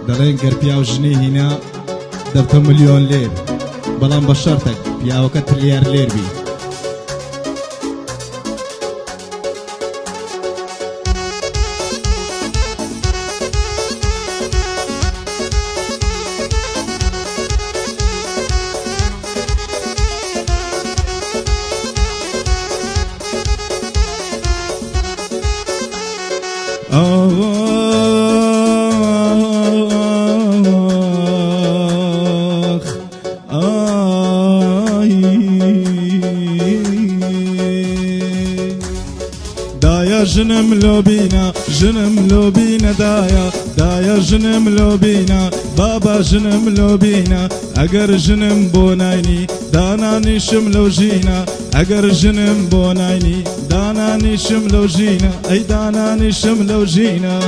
دەڵێن گەر پیا و ژنی هینا دەبتە ملیۆن لێر بەڵام بە شەرتێک پیاوەکە تریار لێر بی. جنم لوبینا جنم لوبینا دایا جنم لوبینا بابا جنم لوبینا اگر جنم بوناینی دانانیشم لوجینا اگر جنم بوناینی دانانیشم لوجینا ای دانانیشم لوجینا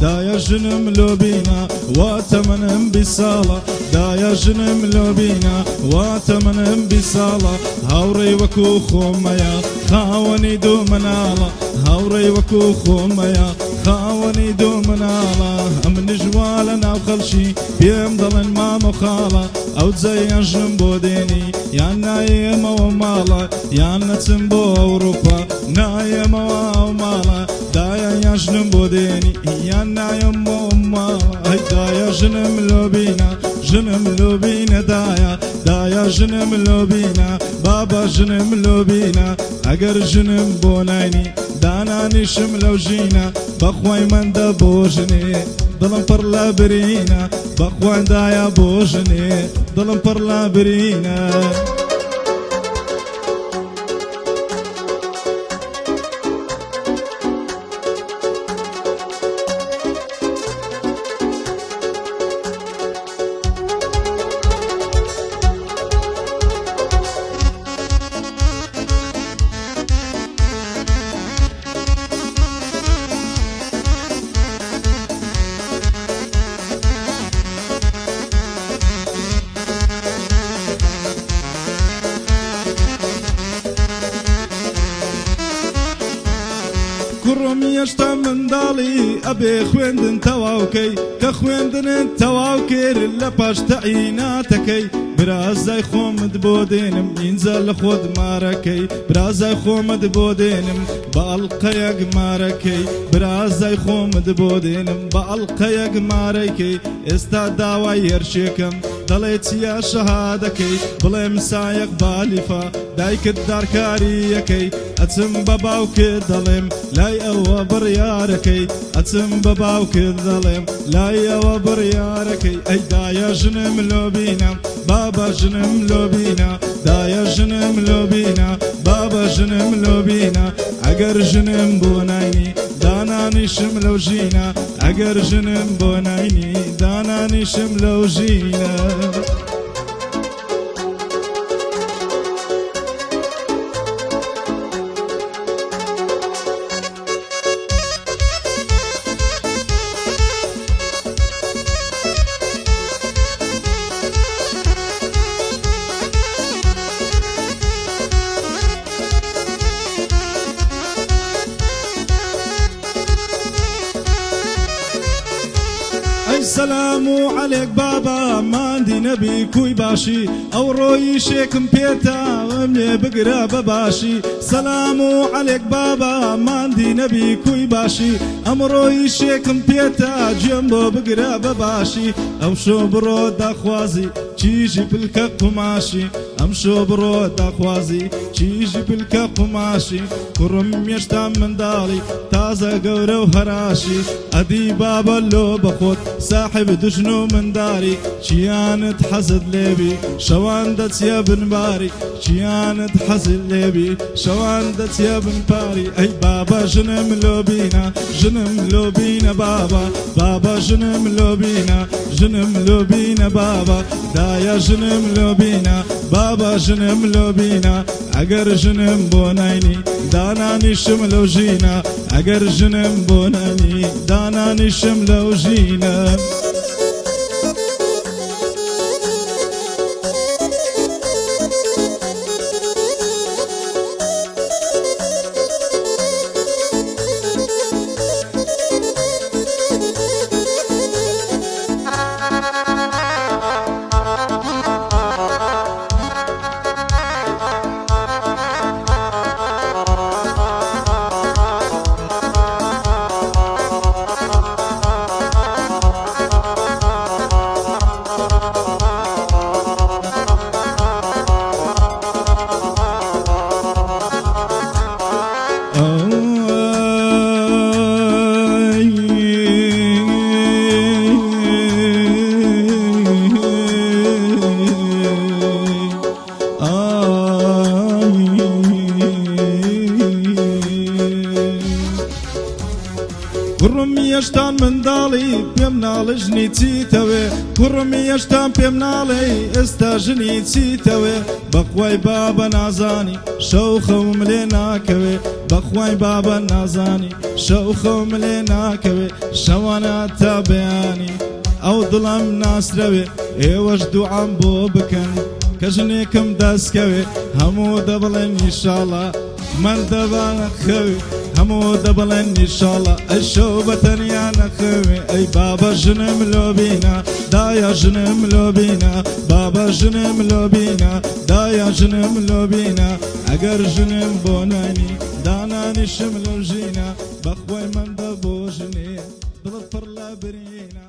دایا جنم لوبینا واتمنم بسالا دایا جنم لوبینا واتمنم بسالا هاوری وکو خومیا خاونی دو منالا هاوری وکو خومیا خاونی دو منالا ام نجوالا ناو خلشی بیم دلن مامو خالا او زیان جنبو دینی یان نایم و مالا یان نتم بو اوروبا نایم و مالا دایا یا جنبو دینی یان نایم و مالا دایا جنم لوبینا دایا جنم لوبینا بابا جنم لوبینا اگر جنم بوناینی دانانیشم لوجینا بخوای من دا بوجنی دلم پر لابرینا بخوای دایا بوجنی دلم پر لابرینا کوڕۆمیەشتا منداڵی ئەبێ خوێندن تەواوکەی کە خوێندنت تەواوکێر لە پاش تەعیناتەکەی برازای خۆمت بۆ دێنم ئینجا لە خۆت مارەکەی برازای خۆمت بۆ دێنم بە ئەڵقەیەک مارەکەی برازای خۆمت بۆ دێنم بە ئەڵقەیەک مارەکەی ئێستا داوای هێرشێکم دەڵێ چیا شەهادەکەی بڵێم سایەق بالیفا دایکت دارکاری یەکەی ئەچم بە باوکت دەڵێم لای ئەوە بڕیارەکەی ئەچم بە باوکت دەڵێم لای ئەوە بڕیارەکەی ئەی دایە ژنم لۆبینا بابا ژنم لۆبینا دایە ژنم لۆبینا بابا ژنم لۆبینا ئەگەر ژنم بۆ ناینی دانانیشم لەو ژینە ئەگەر ژنم بۆ ناینی دانانیشم لەو ژینە سلام عليك بابا ماندي نبي كوي باشي او روي شيكم بيتا وملي بقرا بباشي سلام عليك بابا ماندي نبي كوي باشي ام روي شيكم بيتا جنبو بقرا بباشي او شو برود اخوازي تيجي بالكك ماشي ئەمشۆ بڕۆ داخوازی چیژی پلکە قوماشی کوڕم مێشتا منداڵی تازە گەورە و هەراشی ئەدی بابە لۆ بەخۆت ساحب دوژن و منداری چیانت حەزت لێبی شەوان دەچیە بنباری چیانت حەزت لێبی شەوان دەچیە بنپاری ئەی بابە ژنم لۆبینە ژنم لۆبینە بابە بابە ژنم لۆبینە ژنم لۆبینە بابە دایە ژنم لۆبینە بابە ژنم لۆبینە ئەگەر ژنم بۆ ناینی دانانیشم لەو ژینە ئەگەر ژنم بۆ نانی دانانیشم لەو ژینە کوڕم هێشتان منداڵی پێم ناڵە ژنی چیتەوێ کوڕم هێشتان پێم ناڵێ ئێستا ژنی چیتەوێ بەخوای بابە نازانی شەو خەوم لێ ناکەوێ بەخوای بابە نازانی شەو خەوم لێ ناکەوێ شەوانە تا بەیانی ئەو دڵم ناسرەوێ ئێوەش دوعام بۆ بکەن کە ژنێکم دەستکەوێ هەموو دەبڵێن ئینشاڵڵا من دەبانە خەوێ هەموو دەبڵێن ئینشاڵڵا ئەی شەو بەتەنیا نەخەوێ ئەی بابە ژنم لۆبینە دایە ژنم لۆبینە بابە ژنم لۆبینە دایە ژنم لۆبینە ئەگەر ژنم بۆ نانی دانانیشم لەو ژینە بەخوای من دەبۆ ژنێ دڵت پڕ لە برینە